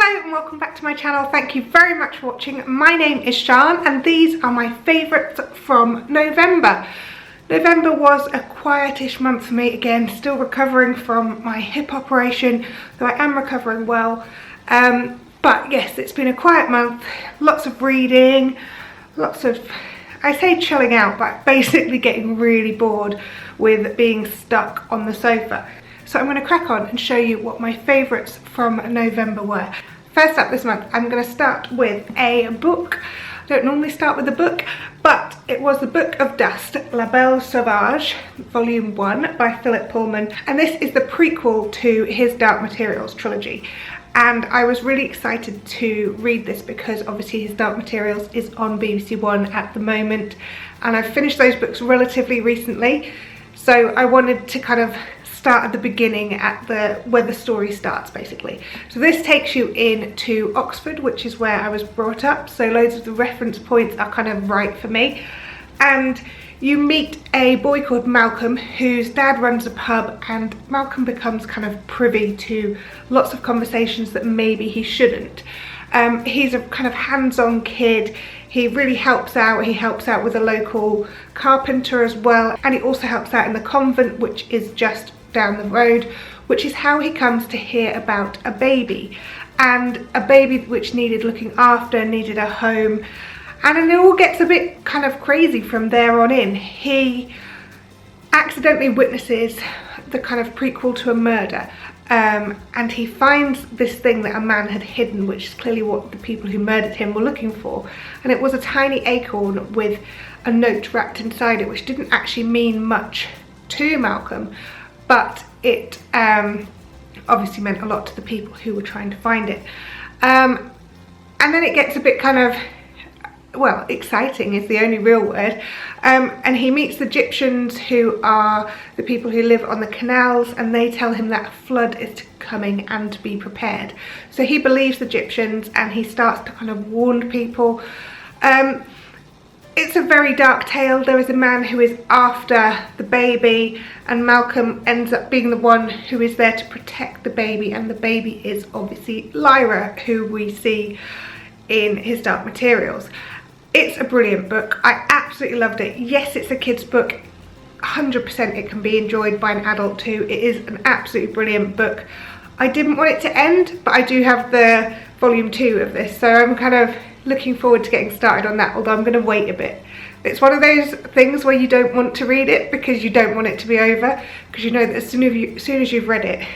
Hello and welcome back to my channel. Thank you very much for watching. My name is Sian and these are my favourites from November. November was a quietish month for me again, still recovering from my hip operation, though I am recovering well. But yes, it's been a quiet month, lots of reading, lots of, I say chilling out, but basically getting really bored with being stuck on the sofa. So I'm going to crack on and show you what my favourites from November were. First up this month, I'm going to start with a book. I don't normally start with a book, but it was The Book of Dust, La Belle Sauvage, Volume 1 by Philip Pullman. And this is the prequel to his Dark Materials trilogy. And I was really excited to read this because obviously his Dark Materials is on BBC One at the moment. And I've finished those books relatively recently. So I wanted to kind of start at the beginning, at where the story starts basically. So this takes you into Oxford, which is where I was brought up, so loads of the reference points are kind of right for me. And you meet a boy called Malcolm whose dad runs a pub, and Malcolm becomes kind of privy to lots of conversations that maybe he shouldn't. He's a kind of hands-on kid. He really helps out. He helps out with a local carpenter as well, and he also helps out in the convent, which is just down the road, which is how he comes to hear about a baby, and a baby which needed looking after, needed a home. And then it all gets a bit kind of crazy from there on in. He accidentally witnesses the kind of prequel to a murder, and he finds this thing that a man had hidden, which is clearly what the people who murdered him were looking for. And it was a tiny acorn with a note wrapped inside it, which didn't actually mean much to Malcolm, but it obviously meant a lot to the people who were trying to find it. And then it gets a bit kind of, well, exciting is the only real word. And he meets the Egyptians, who are the people who live on the canals, and they tell him that a flood is coming and to be prepared. So he believes the Egyptians and he starts to kind of warn people. It's a very dark tale. There is a man who is after the baby, and Malcolm ends up being the one who is there to protect the baby, and the baby is obviously Lyra, who we see in his Dark Materials. It's a brilliant book. I absolutely loved it. Yes, it's a kid's book. 100% it can be enjoyed by an adult too. It is an absolutely brilliant book. I didn't want it to end, but I do have the volume 2 of this, so I'm kind of looking forward to getting started on that, although I'm going to wait a bit. It's one of those things where you don't want to read it because you don't want it to be over, because you know that as soon as you've read it,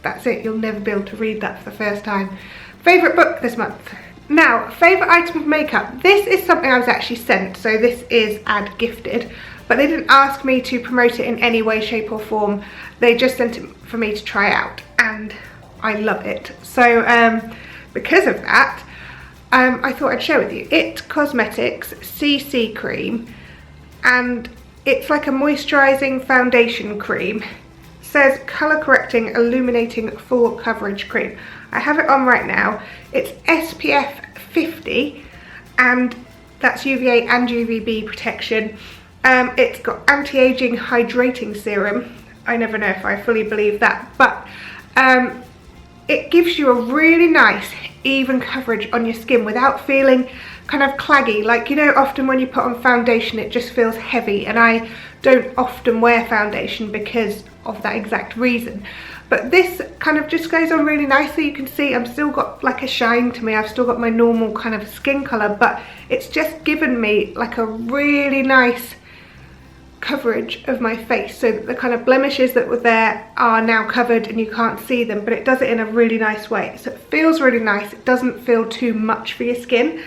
that's it, you'll never be able to read that for the first time. Favourite book this month. Now, favourite item of makeup. This is something I was actually sent, so this is ad gifted, but they didn't ask me to promote it in any way, shape or form. They just sent it for me to try out, and I love it. So because of that, I thought I'd share with you. It Cosmetics CC cream, and it's like a moisturising foundation cream. It says colour correcting illuminating full coverage cream. I have it on right now. It's SPF 50, and that's UVA and UVB protection. It's got anti-aging hydrating serum. I never know if I fully believe that, but it gives you a really nice even coverage on your skin without feeling kind of claggy. Like, you know, often when you put on foundation it just feels heavy, and I don't often wear foundation because of that exact reason. But this kind of just goes on really nicely. You can see I've still got like a shine to me. I've still got my normal kind of skin colour, but it's just given me like a really nice coverage of my face, so that the kind of blemishes that were there are now covered and you can't see them, but it does it in a really nice way. So it feels really nice. It doesn't feel too much for your skin.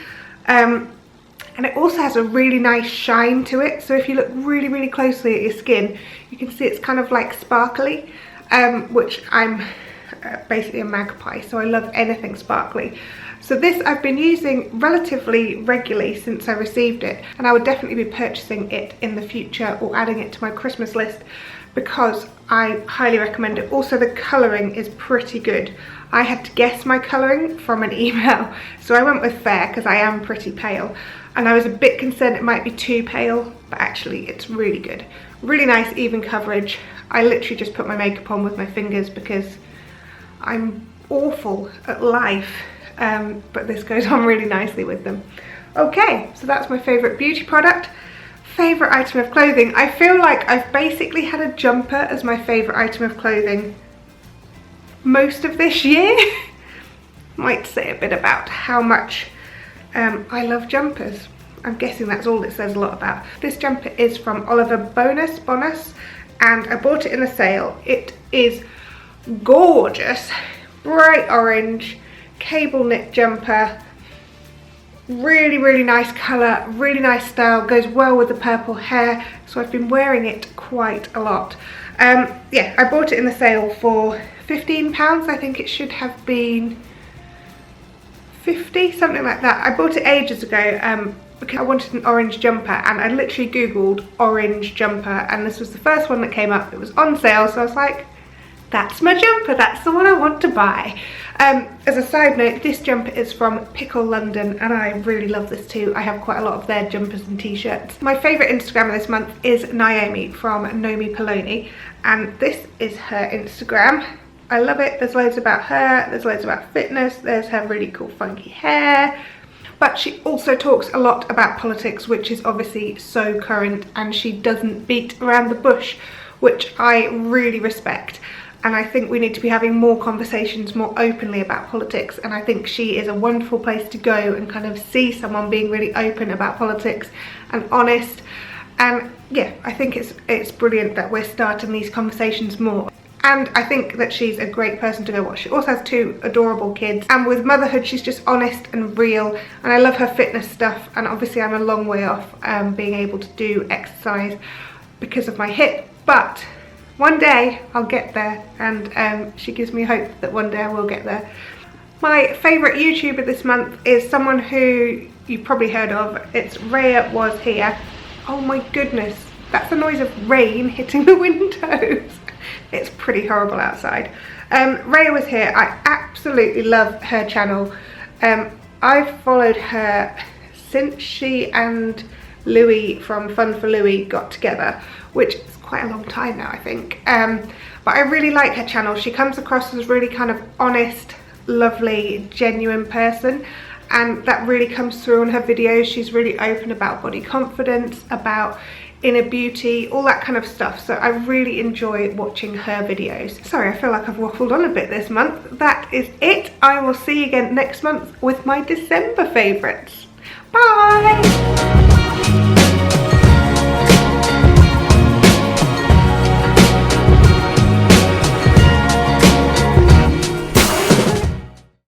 And it also has a really nice shine to it. So if you look really, really closely at your skin, you can see it's kind of like sparkly, which I'm basically a magpie, so I love anything sparkly. So this I've been using relatively regularly since I received it, and I would definitely be purchasing it in the future or adding it to my Christmas list because I highly recommend it. Also, the colouring is pretty good. I had to guess my colouring from an email, so I went with fair because I am pretty pale, and I was a bit concerned it might be too pale, but actually it's really good. Really nice even coverage. I literally just put my makeup on with my fingers because I'm awful at life but this goes on really nicely with them. Okay, so that's my favourite beauty product. Favourite item of clothing. I feel like I've basically had a jumper as my favourite item of clothing most of this year. Might say a bit about how much I love jumpers. I'm guessing that's all it says a lot about. This jumper is from Oliver Bonas, and I bought it in a sale. It is gorgeous, bright orange, cable knit jumper. Really, really nice colour, really nice style, goes well with the purple hair, so I've been wearing it quite a lot. Yeah, I bought it in the sale for £15, I think it should have been 50, something like that. I bought it ages ago because I wanted an orange jumper, and I literally googled orange jumper and this was the first one that came up. It was on sale, so I was like, that's my jumper, that's the one I want to buy. As a side note, this jumper is from Pickle London and I really love this too. I have quite a lot of their jumpers and t-shirts. My favourite Instagrammer this month is Naomi from Nomi Poloni, and this is her Instagram. I love it. There's loads about her, there's loads about fitness, there's her really cool funky hair. But she also talks a lot about politics, which is obviously so current, and she doesn't beat around the bush, which I really respect. And I think we need to be having more conversations more openly about politics, and I think she is a wonderful place to go and kind of see someone being really open about politics and honest. And yeah, I think it's brilliant that we're starting these conversations more. And I think that she's a great person to go watch. She also has 2 adorable kids, and with motherhood she's just honest and real, and I love her fitness stuff. And obviously I'm a long way off being able to do exercise because of my hip, but one day I'll get there, and she gives me hope that one day I will get there. My favourite YouTuber this month is someone who you've probably heard of. It's Raya Was Here. Oh my goodness, that's the noise of rain hitting the windows. It's pretty horrible outside. Raya Was Here. I absolutely love her channel. I've followed her since she and Louis from Fun for Louis got together, which is quite a long time now, I think. But I really like her channel. She comes across as really kind of honest, lovely, genuine person, and that really comes through on her videos. She's really open about body confidence, about inner beauty, all that kind of stuff. So I really enjoy watching her videos. Sorry, I feel like I've waffled on a bit this month. That is it. I will see you again next month with my December favourites. Bye!